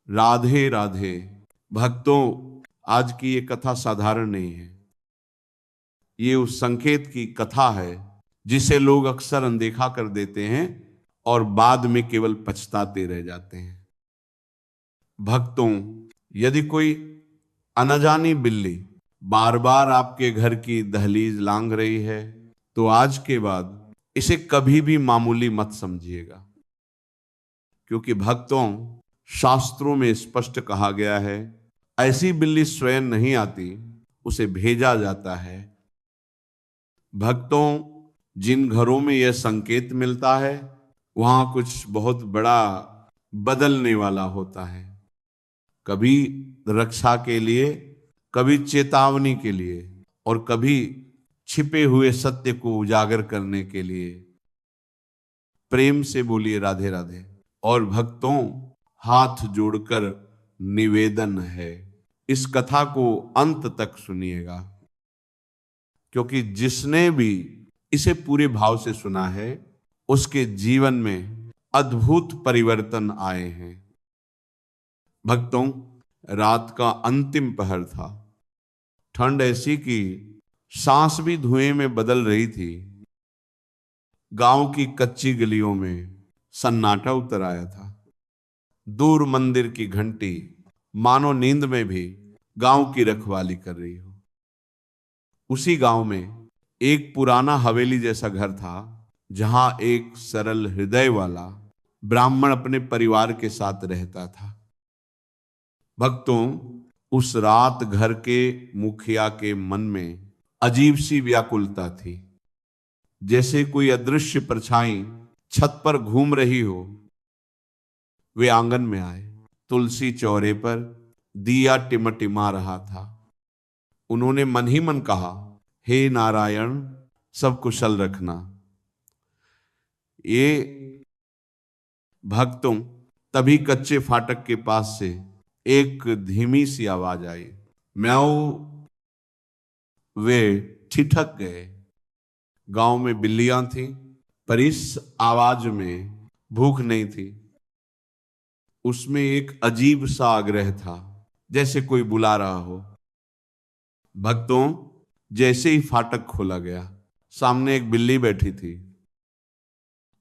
राधे राधे। भक्तों, आज की ये कथा साधारण नहीं है। ये उस संकेत की कथा है जिसे लोग अक्सर अनदेखा कर देते हैं और बाद में केवल पछताते रह जाते हैं। भक्तों, यदि कोई अनजानी बिल्ली बार बार आपके घर की दहलीज लांघ रही है तो आज के बाद इसे कभी भी मामूली मत समझिएगा, क्योंकि भक्तों, शास्त्रों में स्पष्ट कहा गया है, ऐसी बिल्ली स्वयं नहीं आती, उसे भेजा जाता है। भक्तों, जिन घरों में यह संकेत मिलता है वहां कुछ बहुत बड़ा बदलने वाला होता है। कभी रक्षा के लिए, कभी चेतावनी के लिए, और कभी छिपे हुए सत्य को उजागर करने के लिए। प्रेम से बोलिए राधे राधे। और भक्तों, हाथ जोड़कर निवेदन है, इस कथा को अंत तक सुनिएगा, क्योंकि जिसने भी इसे पूरे भाव से सुना है उसके जीवन में अद्भुत परिवर्तन आए हैं। भक्तों, रात का अंतिम पहर था। ठंड ऐसी कि सांस भी धुएं में बदल रही थी। गांव की कच्ची गलियों में सन्नाटा उतर आया था। दूर मंदिर की घंटी मानो नींद में भी गांव की रखवाली कर रही हो। उसी गांव में एक पुराना हवेली जैसा घर था, जहां एक सरल हृदय वाला ब्राह्मण अपने परिवार के साथ रहता था। भक्तों, उस रात घर के मुखिया के मन में अजीब सी व्याकुलता थी, जैसे कोई अदृश्य परछाई छत पर घूम रही हो। वे आंगन में आए। तुलसी चौरे पर दिया टिमटिमा रहा था। उन्होंने मन ही मन कहा, हे नारायण, सब कुशल रखना। ये भक्तों, तभी कच्चे फाटक के पास से एक धीमी सी आवाज आई। म्याऊ। वे ठिठक गए। गांव में बिल्लियां थीं, पर इस आवाज में भूख नहीं थी। उसमें एक अजीब सा आग्रह था, जैसे कोई बुला रहा हो। भक्तों, जैसे ही फाटक खोला गया, सामने एक बिल्ली बैठी थी।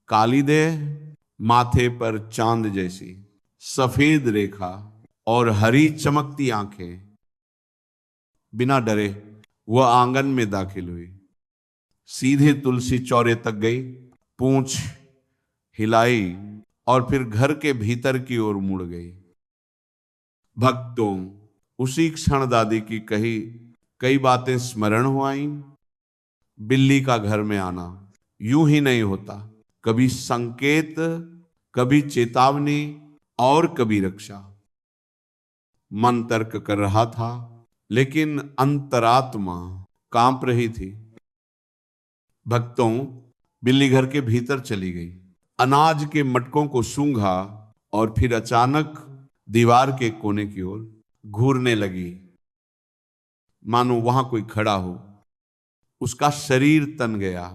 काली देह, माथे पर चांद जैसी सफेद रेखा और हरी चमकती आंखें। बिना डरे वह आंगन में दाखिल हुई। सीधे तुलसी चौरे तक गई, पूंछ हिलाई और फिर घर के भीतर की ओर मुड़ गई। भक्तों, उसी क्षण दादी की कही कई बातें स्मरण हो आईं। बिल्ली का घर में आना यूं ही नहीं होता, कभी संकेत, कभी चेतावनी और कभी रक्षा। मन तर्क कर रहा था, लेकिन अंतरात्मा कांप रही थी। भक्तों, बिल्ली घर के भीतर चली गई, अनाज के मटकों को सूंघा और फिर अचानक दीवार के कोने की ओर घूरने लगी, मानो वहां कोई खड़ा हो। उसका शरीर तन गया,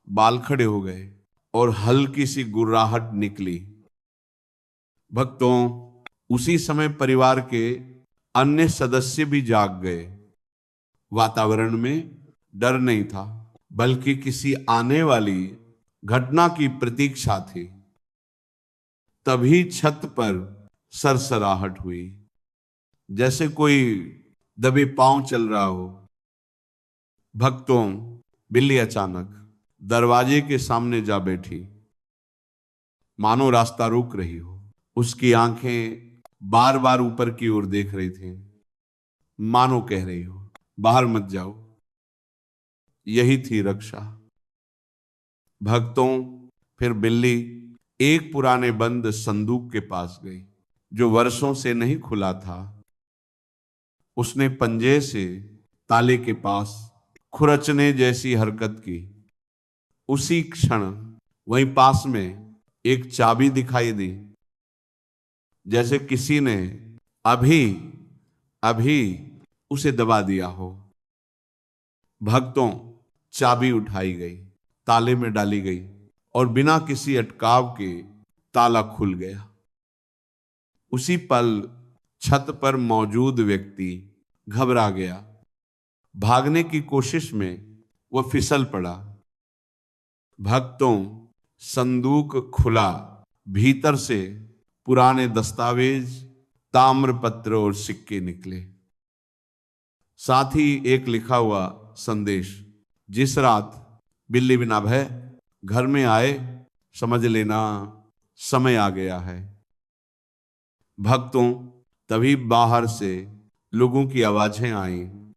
बाल खड़े हो गए और हल्की सी गुर्राहट निकली। भक्तों, उसी समय परिवार के अन्य सदस्य भी जाग गए। वातावरण में डर नहीं था, बल्कि किसी आने वाली घटना की प्रतीक्षा थी। तभी छत पर सरसराहट हुई, जैसे कोई दबे पांव चल रहा हो। भक्तों, बिल्ली अचानक दरवाजे के सामने जा बैठी, मानो रास्ता रोक रही हो। उसकी आंखें बार बार ऊपर की ओर देख रही थी, मानो कह रही हो, बाहर मत जाओ। यही थी रक्षा। भक्तों, फिर बिल्ली एक पुराने बंद संदूक के पास गई, जो वर्षों से नहीं खुला था। उसने पंजे से ताले के पास खुरचने जैसी हरकत की। उसी क्षण वहीं पास में एक चाबी दिखाई दी, जैसे किसी ने अभी अभी उसे दबा दिया हो। भक्तों, चाबी उठाई गई, ताले में डाली गई और बिना किसी अटकाव के ताला खुल गया। उसी पल छत पर मौजूद व्यक्ति घबरा गया। भागने की कोशिश में वह फिसल पड़ा। भक्तों, संदूक खुला, भीतर से पुराने दस्तावेज, ताम्रपत्र और सिक्के निकले। साथ ही एक लिखा हुआ संदेश, जिस रात बिल्ली बिना भय घर में आए, समझ लेना समय आ गया है। भक्तों, तभी बाहर से लोगों की आवाजें आईं।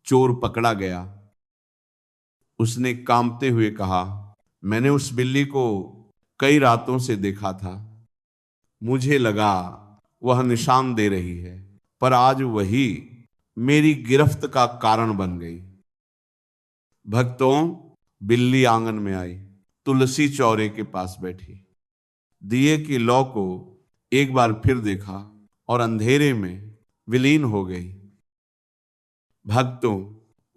चोर पकड़ा गया। उसने कांपते हुए कहा, मैंने उस बिल्ली को कई रातों से देखा था। मुझे लगा वह निशान दे रही है, पर आज वही मेरी गिरफ्त का कारण बन गई। भक्तों, बिल्ली आंगन में आई, तुलसी चौरे के पास बैठी, दिए की लौ को एक बार फिर देखा और अंधेरे में विलीन हो गई। भक्तों,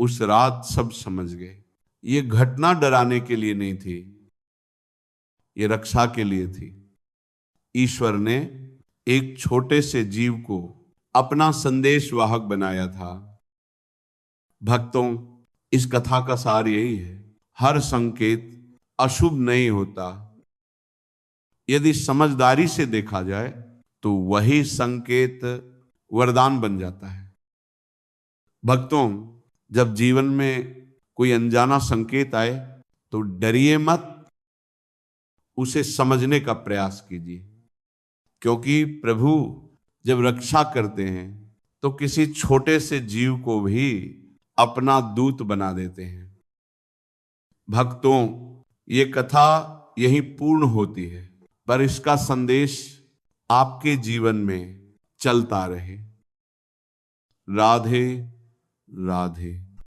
उस रात सब समझ गए, ये घटना डराने के लिए नहीं थी, ये रक्षा के लिए थी। ईश्वर ने एक छोटे से जीव को अपना संदेश वाहक बनाया था। भक्तों, इस कथा का सार यही है, हर संकेत अशुभ नहीं होता। यदि समझदारी से देखा जाए तो वही संकेत वरदान बन जाता है। भक्तों, जब जीवन में कोई अनजाना संकेत आए तो डरिए मत, उसे समझने का प्रयास कीजिए, क्योंकि प्रभु जब रक्षा करते हैं तो किसी छोटे से जीव को भी अपना दूत बना देते हैं। भक्तों, ये कथा यही पूर्ण होती है, पर इसका संदेश आपके जीवन में चलता रहे। राधे राधे।